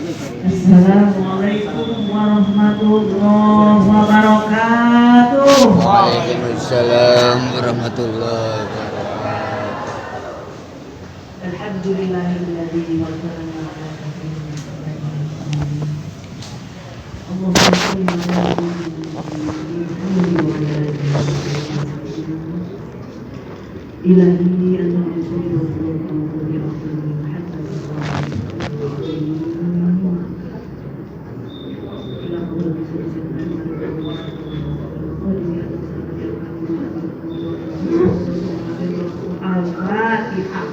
Assalamualaikum warahmatullahi wabarakatuh. Waalaikumsalam warahmatullahi wabarakatuh. Alhamdulillahilladzi wafaqana ala katsirin min ibadihi. Allahumma shalli ala Ilahi anta al-musalli wa sallallahu alaihi wa sallam hatta Al-Fatihah.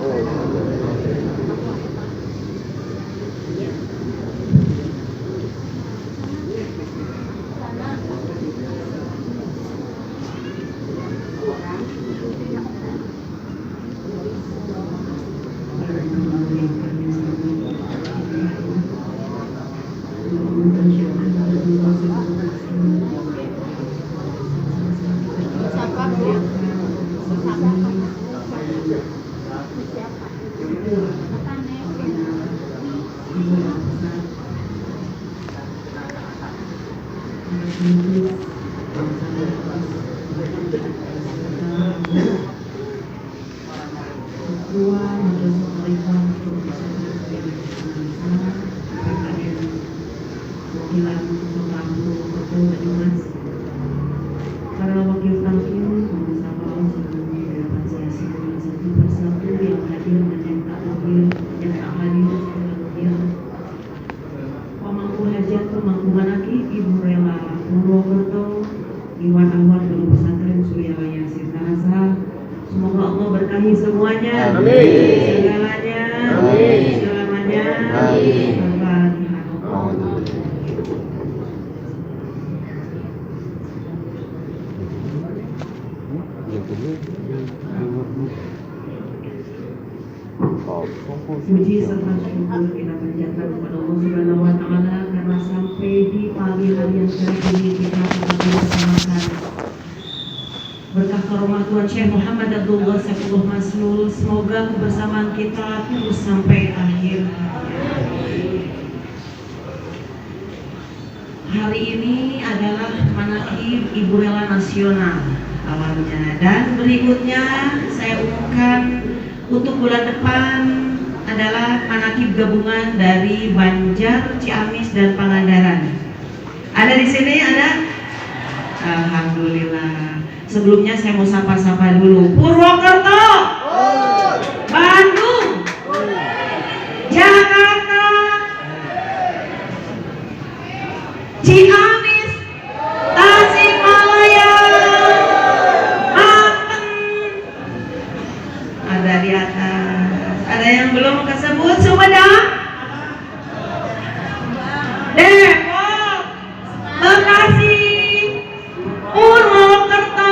Para wakil tampil bersama seluruh organisasi satu persatu yang hadir dan yang tak hadir, pemangku hajat, pemangku manaki, Ibu Rela Purwokerto, Iwan Awal dari Pesantren Surya Raya Sirnasa. Semoga Allah berkahi semuanya, segalanya, selamanya. Puji serta syukur kita panjatkan kepada Allah Subhanahu wa Ta'ala karena sampai di pagi hari yang cerah ini kita dapat bersama-sama berkah karomah Tuhan Syekh Muhammad Abdullah Saifullah Maslul. Semoga kebersamaan kita terus sampai akhir. Hari ini adalah manaqib Ibu Rela Nasional awalnya, dan berikutnya saya umumkan untuk bulan depan adalah manaqib gabungan dari Banjar, Ciamis, dan Pangandaran. Ada di sini, ada? Alhamdulillah. Sebelumnya saya mau sapa-sapa dulu. Purwokerto, Bandung, Jakarta, Ciamis, Tasikmalaya, Banten. Ada di atas. Ada yang belum kesebut? Sumedang, Depok, Bekasi, Purwakarta,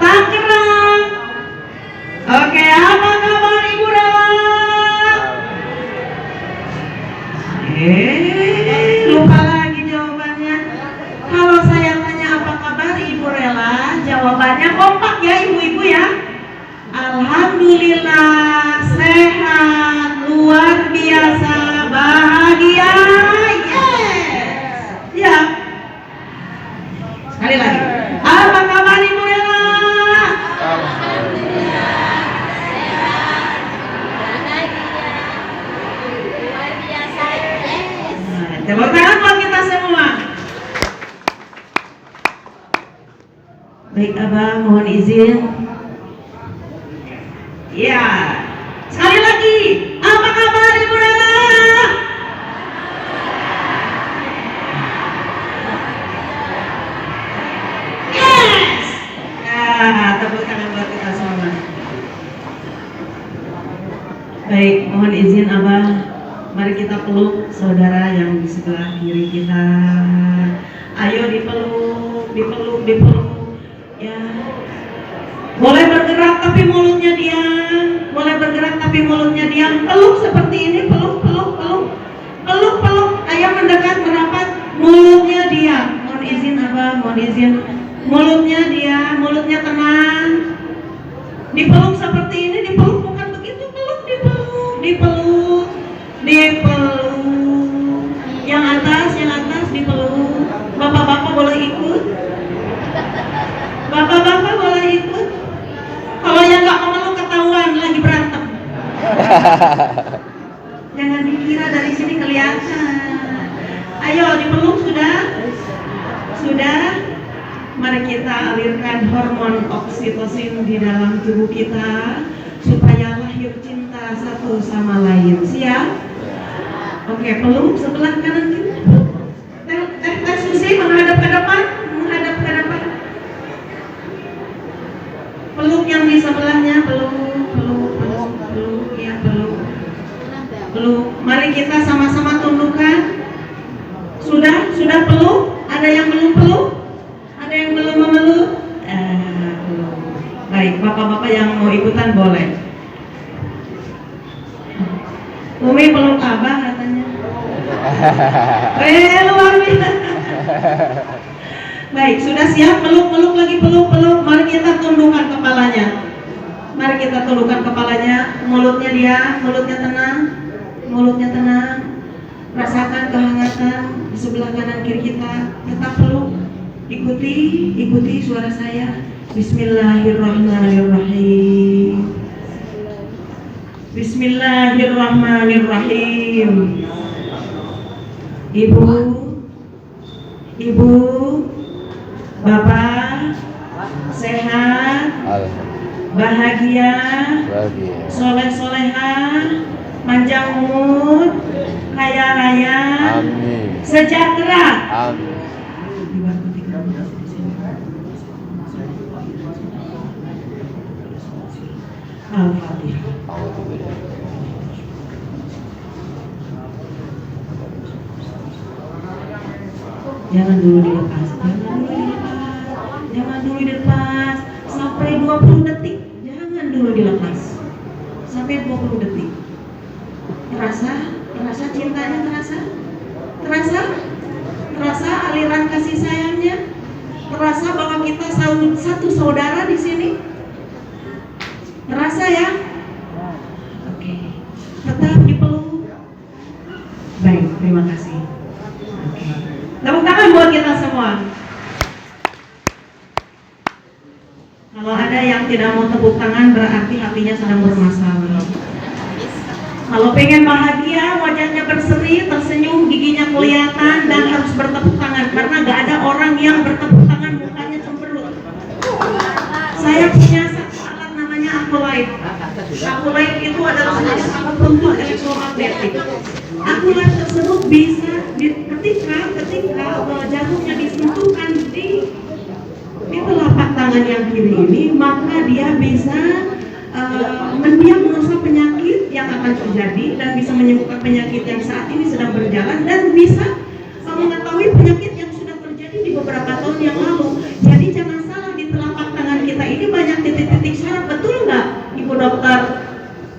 Tangerang. Oke, apa kabar Ibu Rela? Lupa lagi jawabannya. Kalau saya tanya apa kabar Ibu Rela, jawabannya kompak ya ibu-ibu ya. Alhamdulillah, sehat, luar biasa, bahagia. Ya. Sekali lagi. Apa kabar Ibu Rela? Alhamdulillah, sehat, bahagia, luar biasa. Tepuk tangan buat kita semua. Baik Abah, mohon izin. Ya. Sekali lagi. Apa kabar Ibu Rela? Tepuk tangan buat kita semua. Baik, mohon izin Abah, mari kita peluk saudara yang di sebelah kiri kita. Ayo dipeluk, dipeluk, dipeluk. Ya. Boleh bergerak tapi mulutnya diam. Boleh bergerak tapi mulutnya diam. Peluk seperti ini, peluk, peluk, peluk. Peluk, peluk. Ayo mendekat merapat, mulutnya diam. Mohon izin Abah, mohon izin. Mulutnya diam, mulutnya tenang. Dipeluk seperti ini, dipeluk bukan begitu, peluk di dipeluk, dipeluk. Yang atas dipeluk. Bapak-bapak boleh ikut? Bapak-bapak boleh ikut? Kalau yang nggak memeluk ketahuan lagi berantem. Jangan dikira dari sini kelihatan. Ayo dipeluk sudah? Sudah? Mari kita alirkan hormon oksitosin di dalam tubuh kita supaya lahir cinta satu sama lain. Siap? Oke, peluk sebelah kanan kita. Tes Susi menghadap ke depan, menghadap ke depan. Peluk yang di sebelahnya, peluk, ya peluk. Peluk. Mari kita sama-sama tundukkan. Sudah peluk? Ada yang belum peluk? Ada yang belum memeluk? Belum. Baik, bapak-bapak yang mau ikutan boleh. Umi peluk abah katanya. Luar biasa. Baik, sudah siap? Peluk lagi, peluk. Mari kita tundukkan kepalanya. Mari kita tundukkan kepalanya. Mulutnya tenang. Rasakan kehangatan di sebelah kanan kiri kita. Tetap peluk. Ikuti suara saya. Bismillahirrahmanirrahim. Bismillahirrahmanirrahim. Ibu, Bapak sehat, bahagia, soleh-solehah, panjang umur, kaya raya, Amin. sejahtera. Amin. Al-Fatihah. Jangan dulu dilepas. Jangan dulu dilepas sampai 20 detik. Jangan dulu dilepas sampai 20 detik. Terasa cintanya, terasa aliran kasih sayangnya, terasa bahwa kita satu saudara di sini. Terasa ya? Oke. Tetap dipeluk. Baik, terima kasih. Oke. Tepuk tangan buat kita semua. Kalau ada yang tidak mau tepuk tangan berarti hatinya sedang bermasalah. Kalau pengen bahagia, wajahnya berseri, tersenyum, giginya kelihatan dan harus bertepuk tangan karena gak ada orang yang bertepuk tangan mukanya cemberut. Saya punya satu alat namanya Aqualight. Aqualight itu adalah alat pentul elektromagnetik. Aqualight tersebut bisa ketika jantungnya disentuhkan di telapak tangan yang kiri ini, maka dia bisa mendiagnosa penyakit yang akan terjadi dan bisa menyembuhkan penyakit yang saat ini sedang berjalan dan bisa mengetahui penyakit yang sudah terjadi di beberapa tahun yang lalu. Jadi jangan salah, di telapak tangan kita ini banyak titik-titik syaraf, betul nggak, Ibu Dokter?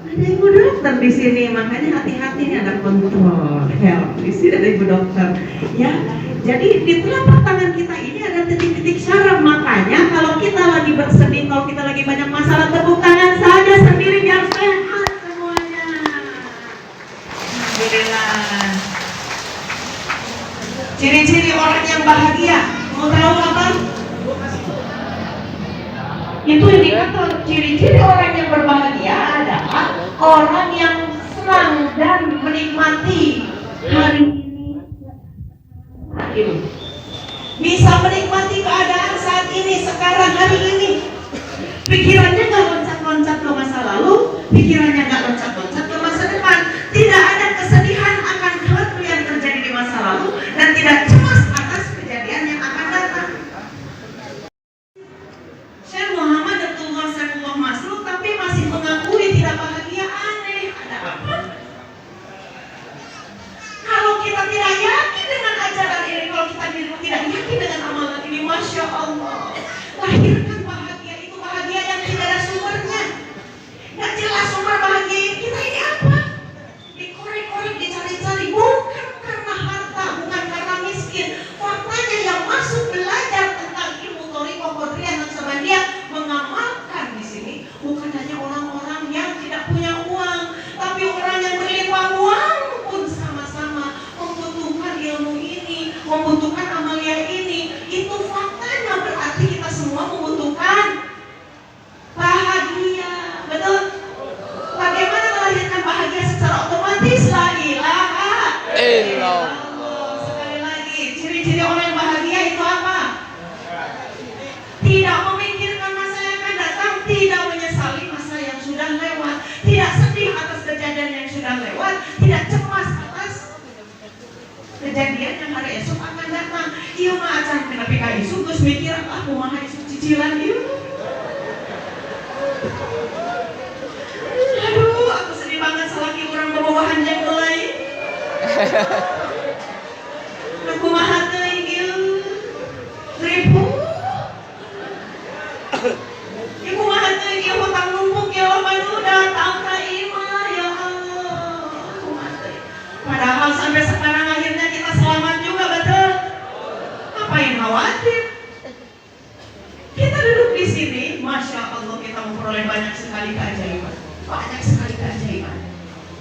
Ada Ibu Dokter di sini, makanya hati-hati nih, ada kontrol health di sini, ada Ibu Dokter. Ya, jadi di telapak tangan kita ini ada titik-titik syaraf, makanya kalau kita lagi bersedih, kalau kita lagi banyak masalah, tepuk tangan saja sendiri biar sehat semuanya. Alhamdulillah. Ciri-ciri orang yang bahagia, mau tahu apa? Itu indikator. Ciri-ciri orang yang berbahagia adalah orang yang senang dan menikmati hari ini. Bisa menikmati keadaan saat ini, sekarang, hari ini. Pikirannya gak loncat-loncat ke masa lalu, pikirannya gak loncat-loncat ke masa depan. Tidak ada kesedihan akan hal yang terjadi di masa lalu dan tidak cemas atas kejadian yang akan datang. Syekh Muhammad Abdullah Saifullah Masrur tapi masih mengakui tidak bahagia, aneh. Ada apa? Kalau kita tidak yakin dengan ajaran ini, kalau kita tidak yakin dengan amalan ini, Masya Allah, lahirkan bahagia itu bahagia yang tidak ada sumbernya. Gak jelas sumber bahagia kita kejadian yang hari esok akan datang. Iya mah acan kenapa ka isu geus mikir aku mah isu cicilan ieu. Aduh, aku sedih banget selagi orang bawahan yang mulai. Aku mah teuing ieu. Ribu. Ibu mah teuing ieu hutang numpuk ya Allah manuda tahu ka imah ya Allah. Aku mah teuing. Padahal sampai sekarang akhirnya kita selamat juga betul. Ngapain khawatir? Kita duduk di sini, masya Allah kita memperoleh banyak sekali keajaiban. Banyak sekali keajaiban.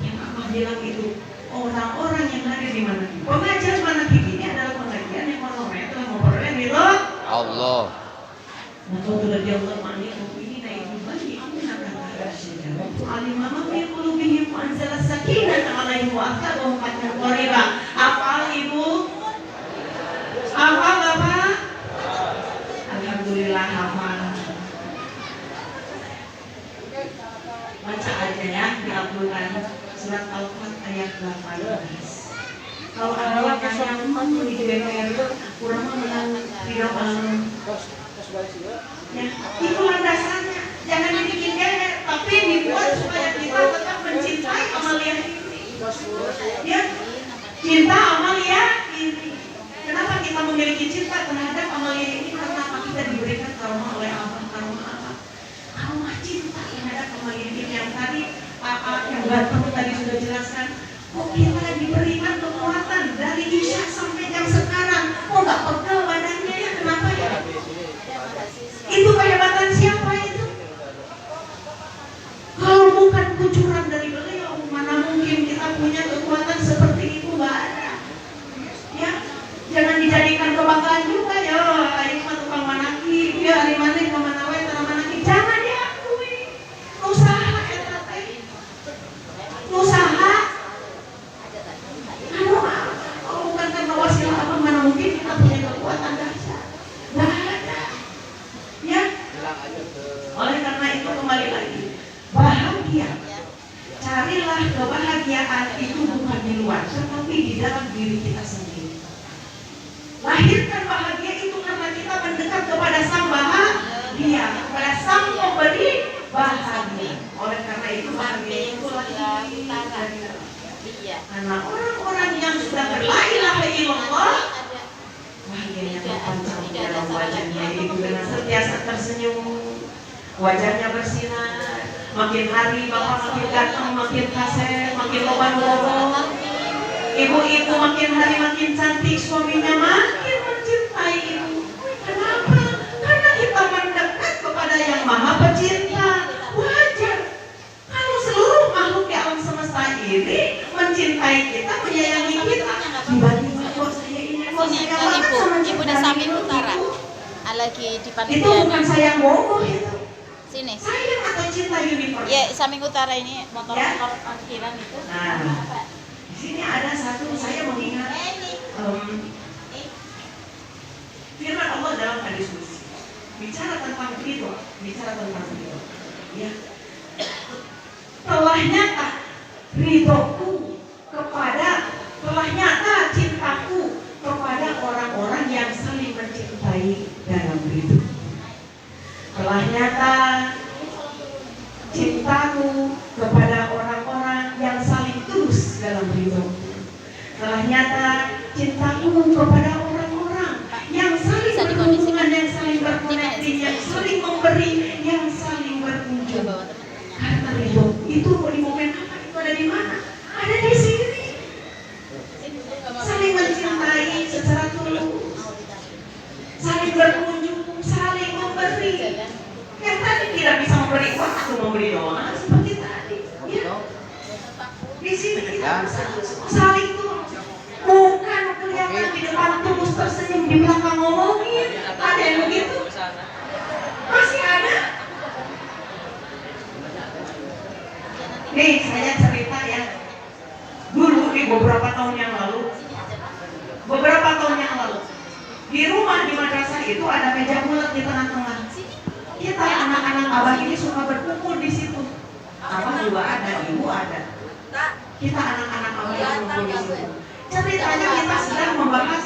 Yang Allah bilang itu orang-orang yang hadir di mana? Pengajian manakib ini adalah pengajian yang orang-orang itu memperoleh ridha Allah. Maka sudah dia Allah mani ini naik bagi amin akan ada syajarah. Alimama fi qulubihim wa anzala sakinata 'alaihim wa athaqahum fathan qariba. Hafal Ibu? Hafal Bapak? Alhamdulillah hafal. Baca aja ya di Al-Quran surat Al-Qur'an ayat 18. Kalau ada yang nanya di DPR kurang menang tidak ya, itu landasannya. Jangan dibikin geger, tapi dibuat supaya kita tetap mencintai amalia ini. Ya, cinta amalia ini. Kenapa kita memiliki cinta terhadap amalia ini? Karena kita diberikan karomah oleh Allah, karomah cinta terhadap amalia ini yang tadi yang ganteng tadi sudah jelaskan. Kok kita diberikan kekuatan dari Isya sampai jam sekarang? Kok nggak pegel badannya ya? Kenapa ya? Itu kehebatan siapa itu? Kalau bukan kucuran dari beliau, mana mungkin kita punya kekuatan seperti itu? Nggak ada. Ya, jangan dijadikan kebanggaan juga ya. Ayo mah tukang manaki, dia hari mana ke mana wae tara manaki. Jangan diakui. Usaha eta teh. Usaha. Kalau bukan karena wasilah apa mana mungkin kita punya kekuatan dahsyat. Nggak ada. Ya. Oleh karena itu kembali lagi, bahagia. Carilah kebahagiaan itu bukan di luar, tetapi di dalam diri kita sendiri. Lahirkan bahagia itu karena kita mendekat kepada Sang Bahagia, kepada Sang Pemberi bahagia. Oleh karena itu bahagia itu lahir dari dalam. Karena orang-orang yang sudah la ilaha illallah bahagianya terpancar di dalam wajahnya, itu dengan sentiasa tersenyum, wajahnya bersinar. Makin hari bapak makin ganteng, makin kasep, makin loban-loban. Ibu-ibu makin hari makin cantik, suaminya makin mencintai ibu. Kenapa? Karena kita mendekat kepada yang Maha Pencipta. Wajar. Kalau seluruh makhluk di alam semesta ini mencintai kita, menyayangi kita, dibandingkan kok saya ini, kok saya banget sama Ibu di samping utara. Lagi di itu panitia. bukan sayang bohong itu. Sini. Sayang atau cinta universal. Ya, samping utara ini motor Ya. parkiran itu. Nah, di sini ada satu, saya mengingat firman Allah dalam hadis qudsi. Bicara tentang ridho, ya. Telah nyata ridhoku telah nyata cintaku kepada orang-orang yang saling mencintai dalam ridho. Telah nyata cintaku kepada orang-orang yang saling tulus dalam ridho. Telah nyata cintaku kepada orang-orang yang saling berhubungan, yang saling berkoneksi, yang saling memberi, yang saling berkunjung. Karena ridho itu di momen apa? Itu ada di mana? Ada di sini. Saling mencintai secara tulus, saling berkunjung, saling memberi. Yang tadi tidak bisa memberi uang atau memberi doa seperti tadi. Ya. Di sini kita bisa saling tulus. Bukan kelihatan di depan tulus tersenyum, di belakang ngomongin. Ada yang begitu? Masih ada? Nih saya cerita ya. Dulu di beberapa tahun yang lalu, di rumah di madrasah itu ada meja bulat di tengah-tengah. Kita anak-anak abah ini suka berkumpul di situ. Abah juga ada, ibu ada. Kita anak-anak abah yang berkumpul di situ. Ceritanya kita sedang membahas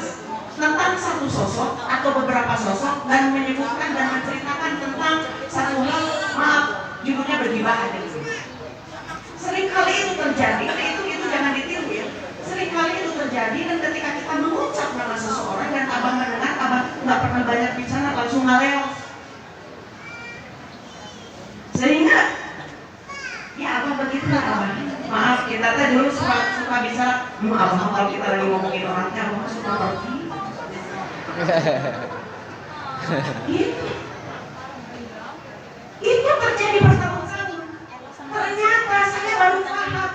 tentang satu sosok atau beberapa sosok dan menyebutkan dan menceritakan tentang satu hal. Maaf, judulnya bergibah ada di sini. Seringkali itu terjadi, itu jangan ditiru ya. Seringkali itu terjadi dan ketika kita mengucap nama seseorang dan abang mendengar, abang nggak pernah banyak bicara, langsung ngaleo. Sehingga ya abang begitulah abang. Maaf, kita teh dulu suka bicara, abang kalau kita lagi ngomongin orangnya, abang suka pergi. Gitu. Itu terjadi bertahun-tahun. Ternyata saya baru paham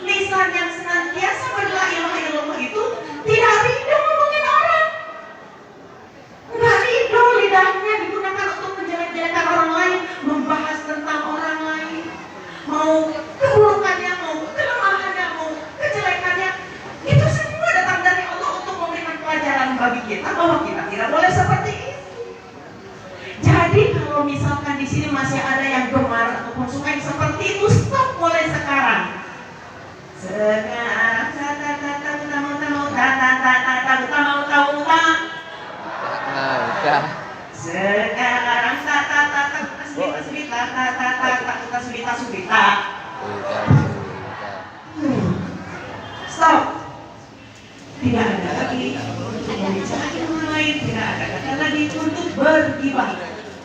lisan yang senantiasa berla ilaha illallah itu tidak ridho ngomongin orang. Nggak ridho lidahnya digunakan untuk menjelek-jelekan orang lain, membahas tentang orang lain, mau keburukannya, mau kelemahannya, mau kejelekannya. Itu semua datang dari Allah untuk memberikan pelajaran bagi kita bahwa kita tidak boleh seperti itu. Jadi kalau misalkan di sini masih ada yang gemar ataupun suka yang seperti itu, stop mulai sekarang. Sekarang stop. Tidak ada lagi untuk membicarakan orang lain, tidak ada kata lagi untuk bergibah.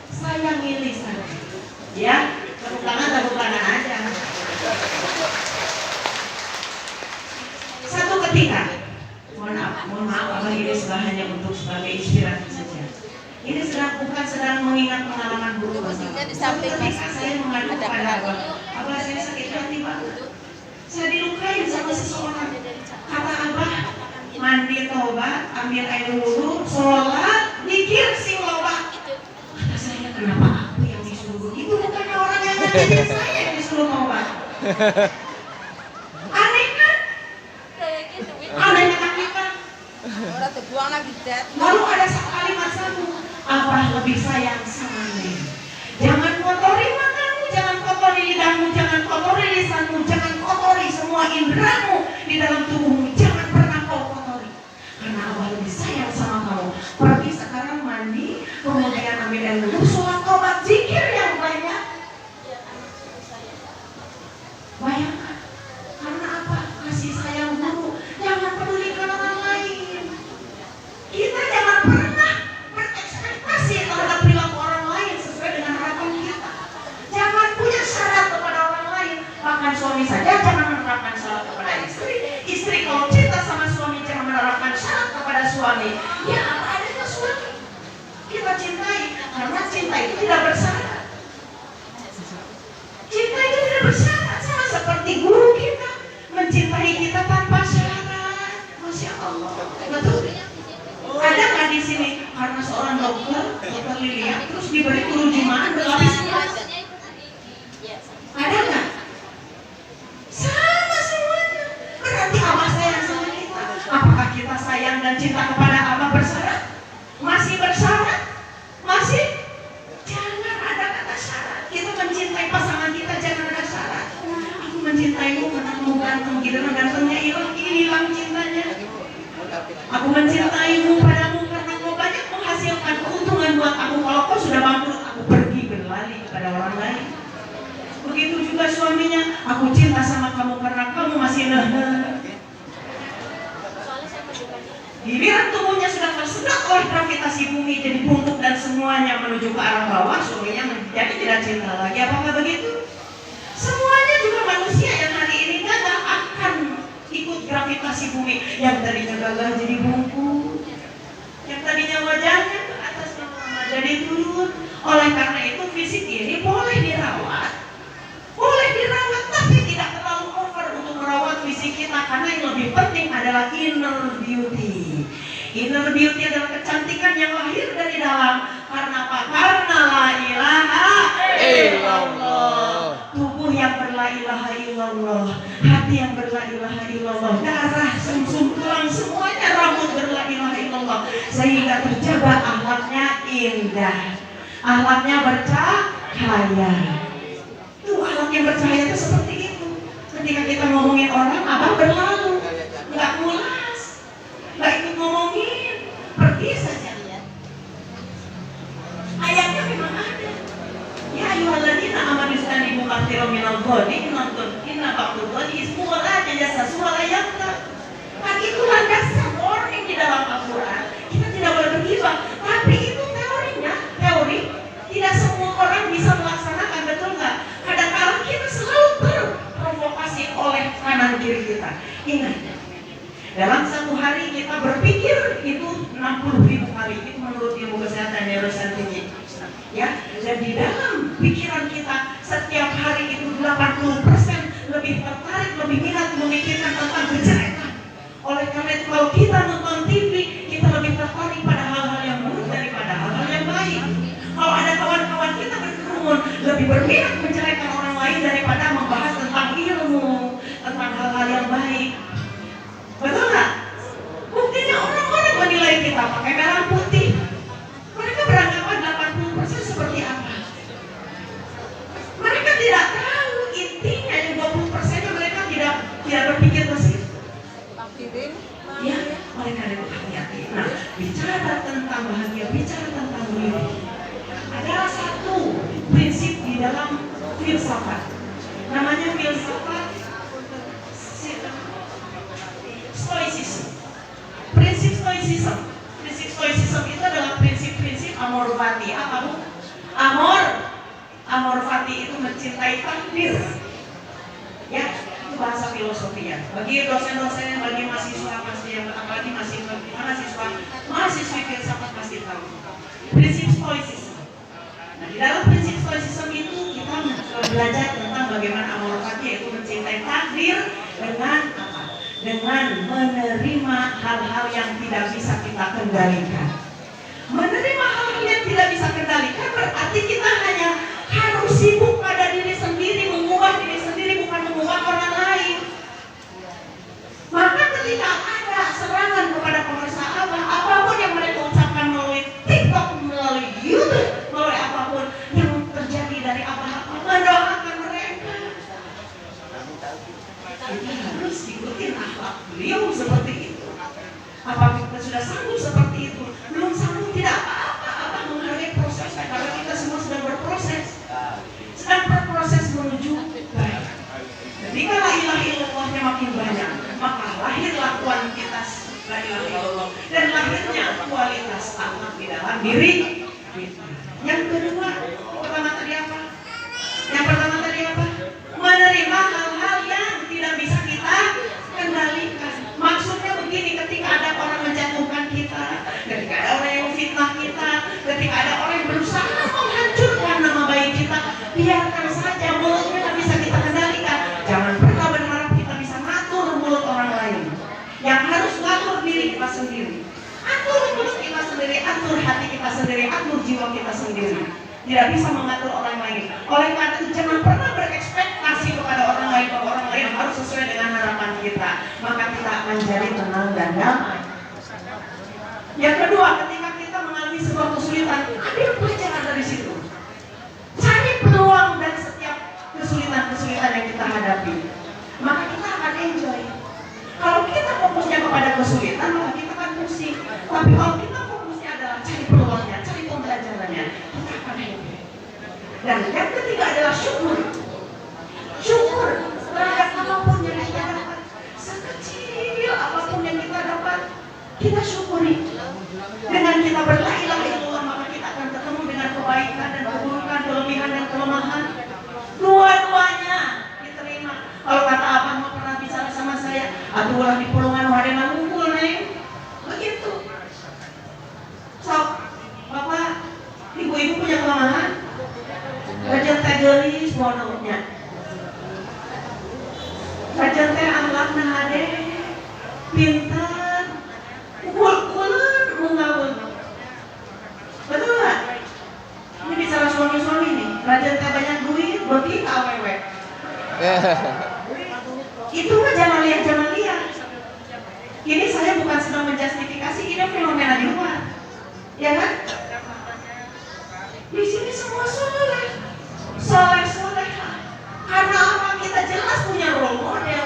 Sayangi lisan. Ya, tepuk tangan aja. Satu ketika, mohon maaf, abang ini hanya untuk sebagai inspirasi saja. Ini bukan sedang mengingat pengalaman buruk bersama. Ketika saya mengadu kepada abah saya sakit hati banget. Saya dilukai sama seseorang. Kata abah, mandi tobat, ambil air wudhu, sholat, mikir sing loba. Kata saya, kenapa aku yang disuruh begitu? Bukannya orang yang ngajarin saya yang disuruh tobat. Aneh kan? Anehnya kan kita. Lalu ada kalimat satu, Abah lebih sayang sama Neng. Jangan kotori matamu, jangan kotori lidahmu, jangan kotori lisanmu, jangan kotori semua indramu di dalam tubuhmu. Jangan pernah kau kotori. Karena Abah lebih sayang sama kamu. Pergi sekarang mandi, kemudian ambil air wudhu, sholat tobat, zikir yang banyak. Bayangkan, karena apa? Kasih sayang guru. Jangan pedulikan orang lain. Kita jangan pernah berekspektasi terhadap perilaku orang lain sesuai dengan harapan kita. Jangan punya syarat kepada orang lain. Bahkan suami saja jangan menerapkan syarat kepada istri. Istri kalau cinta sama suami jangan menerapkan syarat kepada suami. Ya apa adanya suami. Kita cintai karena cinta itu tidak bersyarat. Cinta itu tidak bersyarat, sama seperti guru kita mencintai kita tanpa syarat. Masya Allah. Betul. Ada nggak di sini karena seorang dokter Lilia terus diberi turujumaan berlapis-lapis? Ada nggak? Sama semuanya. Berarti Abah sayang sama kita. Apakah kita sayang dan cinta kepada Abah bersyarat? Masih bersyarat? Masih? Jangan ada kata syarat. Kita mencintai pasangan kita jangan ada syarat. Aku mencintaimu karena kamu ganteng, giliran gantengnya hilang cintanya. Aku mencintaimu padamu karena kau banyak menghasilkan keuntungan buat aku. Kalau kau sudah bangkrut, aku pergi berlari kepada orang lain. Begitu juga suaminya, aku cinta sama kamu karena kamu masih giliran tubuhnya sudah tersedot oleh gravitasi bumi jadi bungkuk dan semuanya menuju ke arah bawah, suaminya menjadi tidak cinta lagi. Apakah begitu? Semuanya juga manusia yang hari ini gagal akan ikut gravitasi bumi. Yang tadinya gagal jadi bungkuk, yang tadinya wajahnya ke atas lama-lama jadi turun. Oleh karena itu fisik ini boleh dirawat, tapi tidak terlalu over untuk merawat fisik kita, karena yang lebih penting adalah inner beauty. Inner beauty adalah kecantikan yang lahir dari dalam. Karena apa? Karena la ilaha illallah. Tubuh yang berla ilaha illallah, hati yang berla ilaha illallah, darah, sumsum, tulang, semuanya rambut berla ilaha illallah, sehingga terjaga akhlaknya indah, akhlaknya bercahaya. Tuh akhlak yang bercahaya itu seperti itu. Ketika kita ngomongin orang, Abang berlalu, nggak mulas. kanan kiri kita. Ingat, dalam satu hari kita berpikir itu 60.000 kali. Itu menurut ilmu kesehatan neuroscientific. Ya, dan di dalam pikiran kita setiap hari itu 80% lebih tertarik, lebih minat memikirkan tentang kejelekan. Oleh karena itu kalau kita nonton TV, kita lebih tertarik pada hal-hal yang buruk daripada hal-hal yang baik. Kalau ada kawan-kawan kita berkerumun, lebih berminat menceraikan orang lain daripada membahas tentang ilmu, tentang hal-hal yang baik. Betul nggak? Buktinya orang-orang menilai kita pakai merah putih. Mereka beranggapan 80% seperti apa? Mereka tidak tahu intinya yang 20%-nya mereka tidak berpikir ke situ. Ya, mereka itu hati-hati. Nah, bicara tentang bahagia, bicara tentang diri. Ada satu prinsip di dalam filsafat. Namanya filsafat Stoicism. Prinsip Stoicism. Prinsip Stoicism itu adalah prinsip-prinsip amor fati. Apa bu? Amor fati itu mencintai takdir. Ya, itu bahasa filosofinya. Bagi dosen-dosen, bagi mahasiswa pasti yang apalagi mahasiswi filsafat pasti tahu. Prinsip Stoicism. Nah, di dalam prinsip Stoicism itu kita belajar tentang bagaimana amor fati, yaitu mencintai takdir dengan apa? Dengan menerima hal-hal yang tidak bisa kita kendalikan. Menerima hal-hal yang tidak bisa kendalikan berarti kita hanya harus sibuk pada diri sendiri, mengubah diri sendiri, bukan mengubah orang lain. Maka ketika ada serangan kepada pemirsa Abah, apapun yang mereka ucapkan melalui TikTok, melalui YouTube, melalui apapun yang terjadi dari Abah, mendoakan mereka. Kita harus ikutin akhlak beliau seperti itu. Apakah kita sudah sanggup seperti itu? Belum sanggup, tidak apa-apa. Abah menghargai proses, karena kita semua sedang berproses, sedang berproses menuju baik. Ketika la ilaha illallahnya makin banyak, maka lahirlah kuantitas la ilaha illallah dan lahirnya kualitas akhlak di dalam diri kita. Yang kedua, pertama tadi apa? Yang pertama tadi apa? Menerima hal-hal yang tidak bisa kita kendalikan. Maksudnya begini, ketika ada orang menjatuhkan kita, ketika ada orang yang fitnah kita, ketika ada orang yang berusaha menghancurkan nama baik kita, biarkan saja, mulutnya tidak bisa kita kendalikan. Jangan pernah berharap kita bisa ngatur mulut orang lain. Yang harus ngatur diri kita sendiri. Atur mulut kita sendiri, atur hati kita sendiri, atur jiwa kita sendiri. Tidak bisa mengatur orang lain. Oleh karena itu jangan pernah berekspektasi kepada orang lain bahwa orang lain harus sesuai dengan harapan kita. Maka kita akan jadi tenang dan damai. Yang kedua, ketika kita mengalami sebuah kesulitan, ambil pelajaran dari situ. Cari peluang dari setiap kesulitan-kesulitan yang kita hadapi. Maka kita akan enjoy. Kalau kita fokusnya kepada kesulitan, maka kita akan pusing. Tapi kalau kita fokusnya adalah cari peluangnya, cari pembelajarannya, kita akan enjoy. Dan yang ketiga adalah syukur. Syukur terhadap apapun yang kita dapat, sekecil apapun yang kita dapat, kita syukuri. Dengan kita berla ilaha illallah, maka kita akan ketemu dengan kebaikan dan keburukan, kelebihan dan kelemahan. Dua-duanya diterima. Kalau kata abang mau pernah bicara sama saya, aduh orang di Pulungan ada yang ngumpul nih, begitu. Sok, bapak, ibu-ibu punya kelemahan? Rajan teh geulis bodohnya. Rajan teh akhlak nahade, pintar, ukul-ukulan, mengawun. Betul nggak? Ini bicara suami-suami nih. Rajan teh banyak duit, berarti awewe. Itu mah jangan lihat. Ini saya bukan sedang menjustifikasi, ini fenomena di luar, ya kan? Di sini semua soleh. Karena apa? Kita jelas punya role model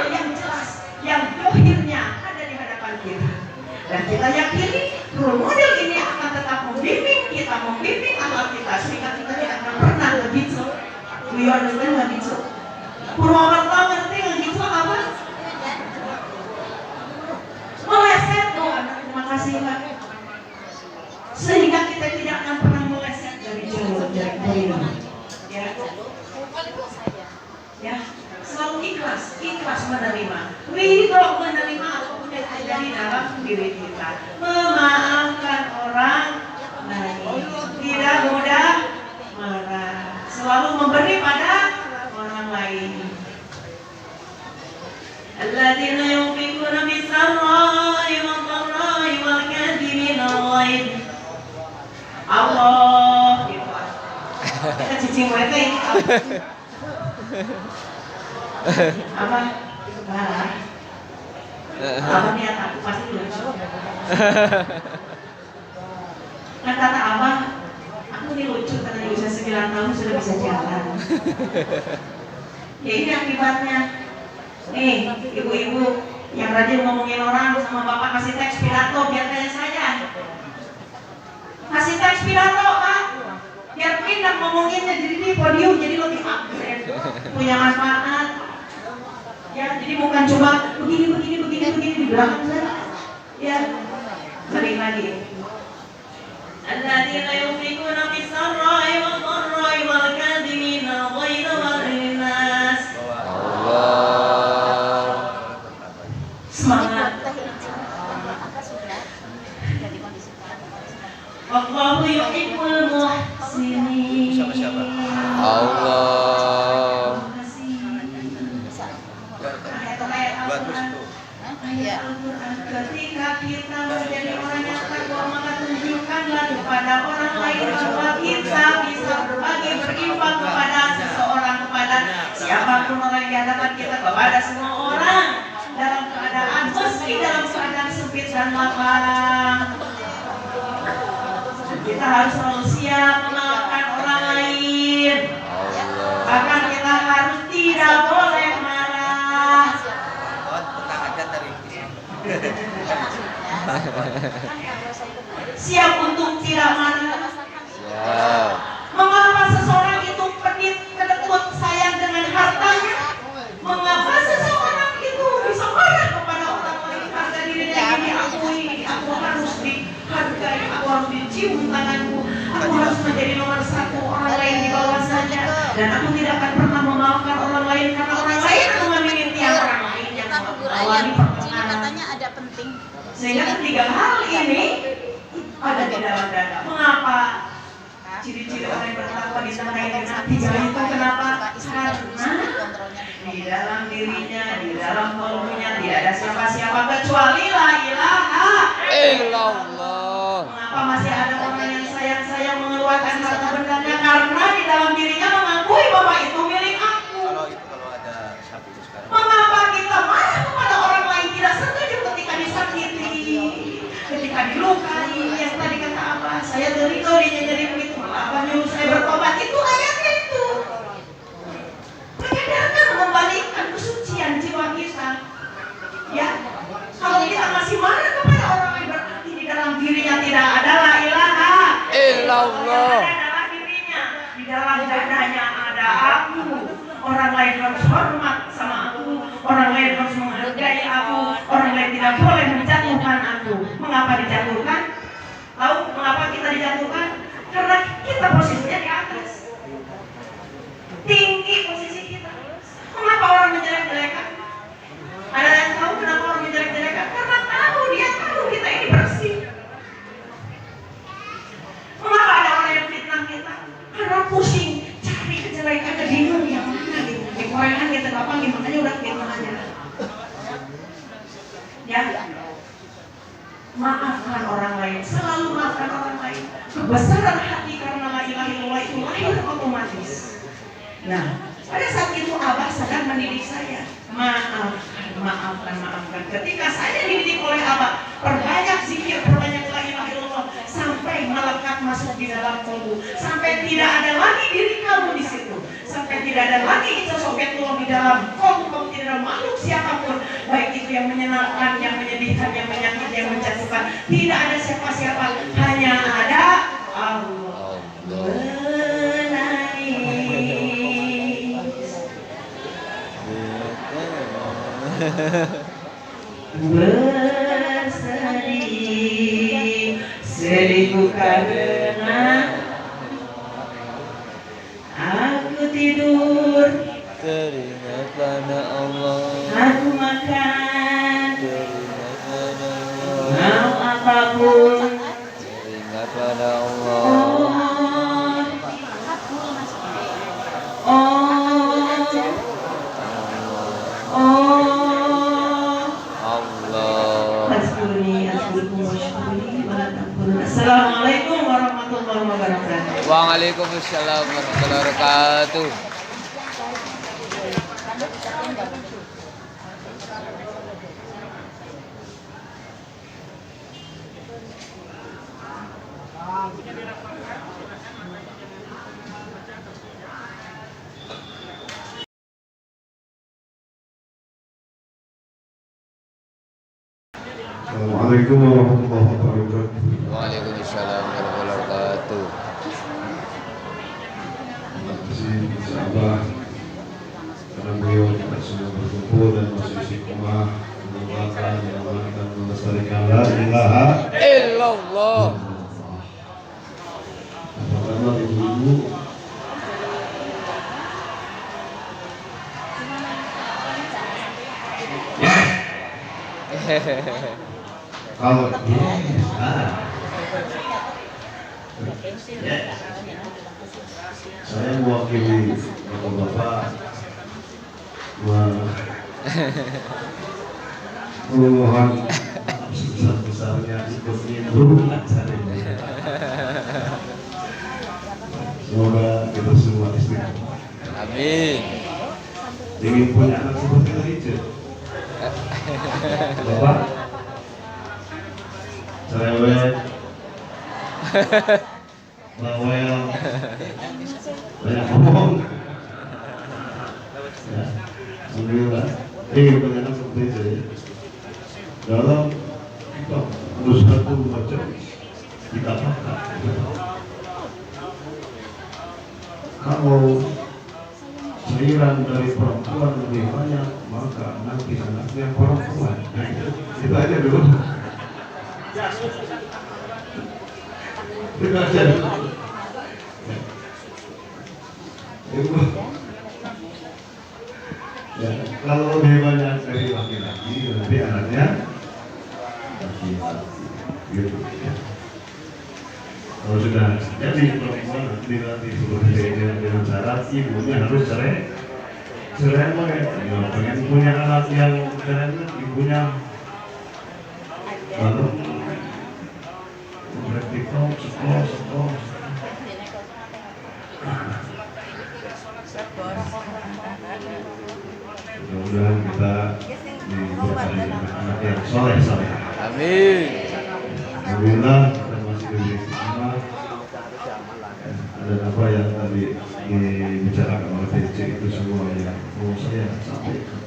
yang jelas, yang dohirnya ada di hadapan kita. Dan kita yakini role model ini akan tetap membimbing akhlak kita, sehingga kita tidak akan pernah ngegicu. Do you understand ngegicu? Purwokerto ngerti ngegicu apa? Meleset doang. Terima kasih Pak. Sehingga kita tidak akan pernah meleset dari jalur. Ya. selalu ikhlas menerima, ridho menerima apapun yang ada di dalam diri kita, memaafkan orang lain, tidak mudah marah, selalu memberi pada orang lain. Alladzina yunfiquna bis-sarra'i wad-dharra'i wal kadhimina al-ghaidh. Allah gitu. Kita cicing mereka ini apa? Apa niat aku pasti lucu. Kan kata abang, aku ini lucu karena di usia 9 tahun sudah bisa jalan. Ya ini akibatnya. Nih, ibu-ibu yang rajin ngomongin orang sama bapak kasih teks pidato biar kayak saya. Kasih teks pidato, Pak. Biar pindah ngomonginnya jadi di podium jadi lebih upgrade, punya manfaat. Ya, jadi bukan cuma begini di belakang saya. Ya, balik lagi. Alladzina yunfiquna bis-sarra'i wad-dharra'i wal kadhimina al-ghaidha wal nas. Semangat. Wallahu yuhibbul muhsinin. Allah. Ketika kita menjadi orang yang takwa, maka tunjukkanlah kepada orang lain bahwa kita bisa berbagi, berinfak kepada seseorang, kepada siapapun orang yang di hadapan kita, kepada semua orang dalam keadaan meski dalam keadaan sempit dan lapang. Kita harus selalu siap memaafkan orang lain. Bahkan kita harus tidak boleh marah. Siap untuk tidak marah. Siap. Mengapa seseorang itu penit, kedekut, sayang dengan hartanya? Mengapa seseorang itu bisa marah kepada orang lain? Harga dirinya ini aku harus dihargai, aku harus dicium tanganku, aku harus menjadi nomor satu, orang lain di bawah saja. Dan aku tidak akan pernah memaafkan orang lain karena orang lain akan memiliki orang lain yang mengalami pertengahan. Katanya ada penting. Sehingga ketiga hal ini ada di dalam dada. Mengapa? Ciri-ciri orang yang bertakwa ditandai dengan tiga itu kenapa? Karena di dalam dirinya, di dalam kalbunya tidak ada siapa-siapa kecuali la ilaha illallah. Mengapa masih ada orang yang sayang-sayang mengeluarkan harta bendanya? Karena di dalam dirinya mengakui bahwa itu milik aku. Kalau ada sapi itu sekarang. Mengapa kita marah kepada orang lain, tidak setuju ketika disakiti, ketika dilukai? Yang tadi kata apa? Saya terito dia jadi begitu. Apa nyuruh saya bertobat? Itu ayatnya itu. Menyadarkan, membalikkan kesucian jiwa kita. Ya, kalau kita masih marah kepada orang lain berarti di dalam dirinya tidak ada la ilaha illallah. Yang ada dalam dirinya, di dalam dadanya ada aku. Orang lain harus hormat sama aku, orang lain harus menghargai aku, orang lain tidak boleh menjatuhkan aku. Mengapa dijatuhkan? Tahu mengapa kita dijatuhkan? Karena kita posisinya di atas, tinggi posisi kita. Mengapa orang menjelek-jelekan? Ada yang tahu kenapa orang menjelek-jelekan? Karena dia tahu kita ini bersih. Mengapa ada orang yang fitnah kita? Karena pusing cari kejelekannya, bingung yang mana gitu. Di korean kita gampang gimana aja udah fitnah aja. Ya, maafkan orang lain, selalu maafkan orang lain. Kebesaran hati karena la ilaha illallah itu lahir otomatis. Nah, pada saat itu Abah sedang mendidik saya. Maafkan. Ketika saya dididik oleh Abah, perbanyak zikir, perbanyak la ilaha illallah sampai melekat masuk di dalam kalbu, sampai tidak ada lagi diri kamu di situ, sampai tidak ada lagi itu sobatullah di dalam kalbu kamu, tidak ada makhluk siapapun, baik itu yang menyenangkan, yang menyedihkan, yang menyakiti, yang menjatuhkan, tidak ada siapa-siapa, hanya ada Allah. Bersedih, sedihku karena aku tidur Teringatlah aku makan mau apapun. Ingat pada Allah. Allah. Assalamualaikum warahmatullahi wabarakatuh. Waalaikumsalam warahmatullahi wabarakatuh. Assalamualaikum warahmatullahi wabarakatuh. Waalaikumsalam warahmatullahi wabarakatuh. Terima kasih insyaallah karena beliau kita semua berkumpul dan masih istiqomah mendoakan, mengamalkan, melestarikan la ilaha Illallah. Pertama ibu-ibu kalau saya mewakili bapak-bapak memohon sebesar-besarnya ikut nimbrung acara ini. Semoga kita semua istiqomah. Amin. Ingin punya anak seperti Richard. Bapak, cerewet, bawel, banyak ngomong. Ya, alhamdulillah. Ingin punya anak seperti itu ya. Dalam urusan itu macam kita pakai. Kalau cairan dari perempuan lebih banyak, maka nanti anaknya perempuan. Nah, itu aja dulu. Itu aja dulu. Ibu. Ya, kalau lebih banyak dari laki-laki, nanti anaknya laki-laki. Gitu. Ya. Kalau sudah jadi perempuan nanti dilatih seperti dengan syarat ibunya harus cerai. Ya, pengen punya anak yang keren, ibunya lalu praktikal sekolah. Mudah-mudahan kita diberkahi anak yang soleh. Amin. Alhamdulillah kita masih diberi istiqomah. Ada apa yang tadi dibicarakan oleh PC itu semua yang mau saya sampaikan.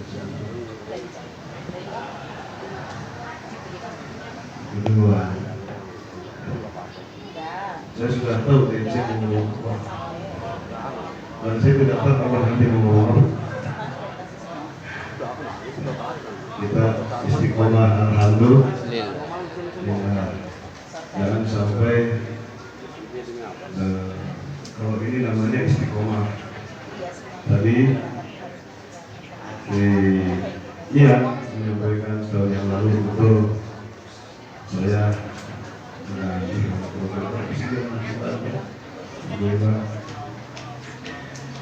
Kedua, saya sudah tahu PC mau ngomong apa, dan saya tidak tahu apa nanti mau ngomong apa. Kita istiqomah alhamdulillah. Ya, jangan sampai kalau ini namanya istiqomah. Tadi iya menyampaikan tahun yang lalu betul saya di beberapa presiden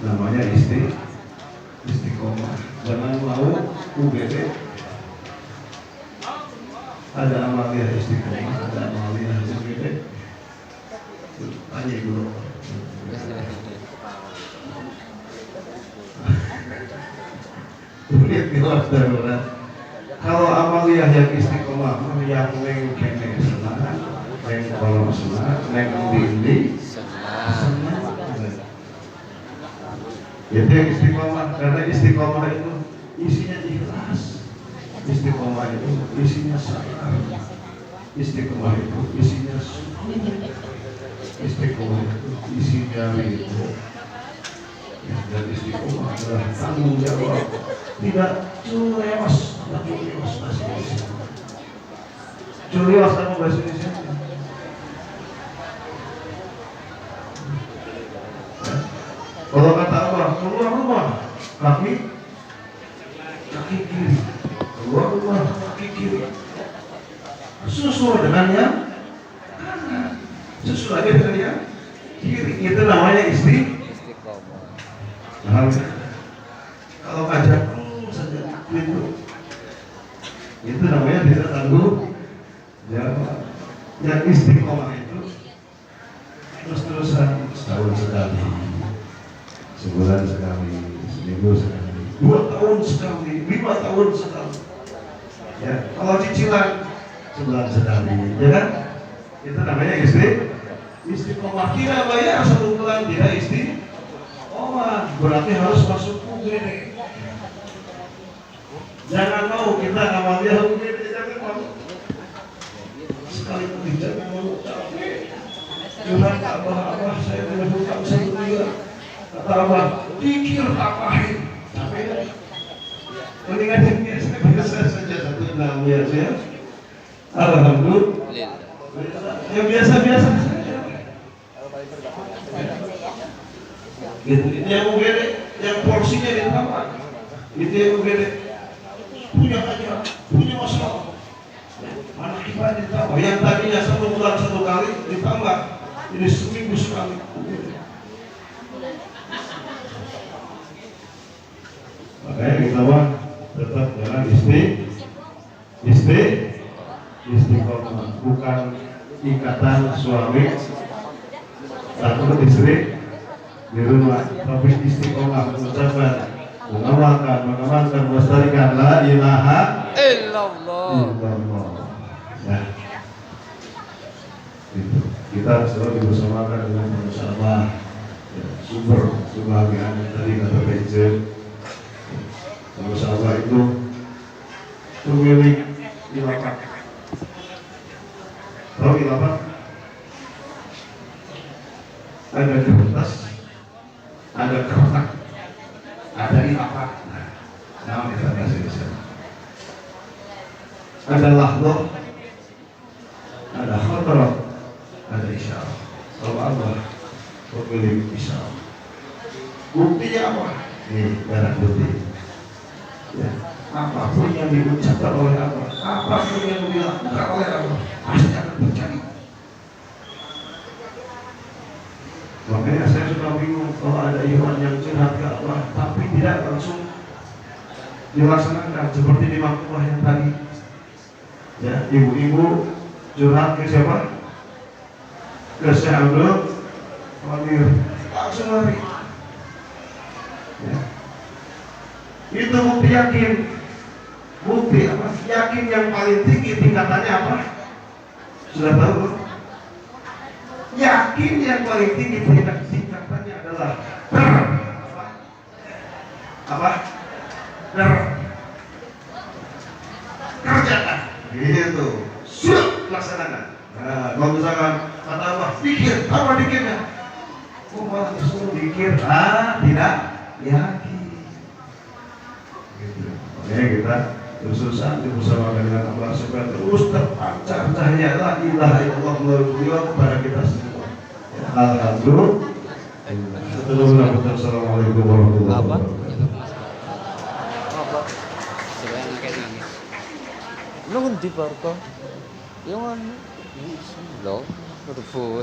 namanya istiqomah. Jangan mau UGD ada amaliyah istiqomah, ada amaliyah UGD. Tanya dulu. Lihat di luar darurat. Kalau amaliyah yang istiqomah, yang neng kene senang, neng kolom senang, neng dindi senang. Itu yang istiqomah, karena istiqomah itu isinya ikhlas. Istiqomah itu isinya sabar. Istiqomah itu isinya syukur. Istiqomah itu isinya ridho. Dan istiqomah adalah tanggung jawab. Tidak culewas, tapi culewas bahasa Indonesia. Culewas sama bahasa Indonesia. Kalau kata Allah, keluar rumah, kaki kiri. kiri. Susul dengan yang kanan. Susul lagi dengan yang kiri. Itu namanya Istiqomah. Paham ya? Kalau ngajak saja itu namanya tidak tangguh jawab. Yang istiqomah itu terus-terusan, setahun sekali, sebulan sekali, seminggu sekali, 2 tahun sekali, 5 tahun sekali. Ya, kalau cicilan sebulan sekali, ya kan? Itu namanya istiqomah. Tidak bayar 1 bulan, tidak istiqomah. Berarti harus masuk UGD. Jangan mau kita awalnya UGD, jangan mau. Sekali pun jangan mau capek. Curhat abah, saya punya hutang 1 miliar. Kata abah, pikir tapahin. Capek. Mendingan yang biasa saja 1 miliar ya. Alhamdulillah. Yang biasa-biasa saja. Gitu. Ini yang UGD, yang porsinya ditambah. Itu yang UGD. Punya aja, punya masalah. Mana ibadah ditambah. Yang tadinya 1 bulan 1 kali ditambah. Ini seminggu sekali. Makanya kita mah tetap jalan istiqomah, bukan ikatan suami satu istri di rumah, tapi istiqomah mengucapkan, mengamalkan, melestarikan la ilaha Illallah. Ya, itu kita selalu bersamakan dengan bersama ya, sumber kebahagiaan yang tadi kata Benjen. Bersama itu pemilik ilapak. Tahu ilapak? Ada kertas, ada kertas, ada ilapak. Nah, kita bahasa Indonesia. Ada lahdoh, ada khadrah, ada isyarah. Kalau Allah pemilik isyarah. Buktinya apa? Nih, merah putih. Ya, apapun yang diucapkan oleh Allah, apapun yang dilakukan oleh Allah, pasti akan terjadi. Makanya saya suka bingung kalau ada ikhwan yang curhat ke Allah, tapi tidak langsung dilaksanakan seperti di makhluk yang tadi. Ya, ibu-ibu curhat ke siapa? Ke Syekh Abdul Qadir, langsung lari. Ya. Itu bukti yakin. Bukti apa? Yakin yang paling tinggi tingkatannya apa? Sudah tahu? Yakin yang paling tinggi tingkatannya adalah apa? Kerjakan. Gitu. Siap laksanakan. Nah, kalau misalkan kata Allah, pikir, apa pikirnya? Oh, malah disuruh pikir, tidak yakin. Makanya kita berusaha bersama dengan Allah supaya terus terpancar cahaya la ilaha illallah melalui beliau kepada kita semua. Ya, alhamdulillah. Assalamualaikum warahmatullahi wabarakatuh. Nung di barko. Yung ano? Lo? Ano po?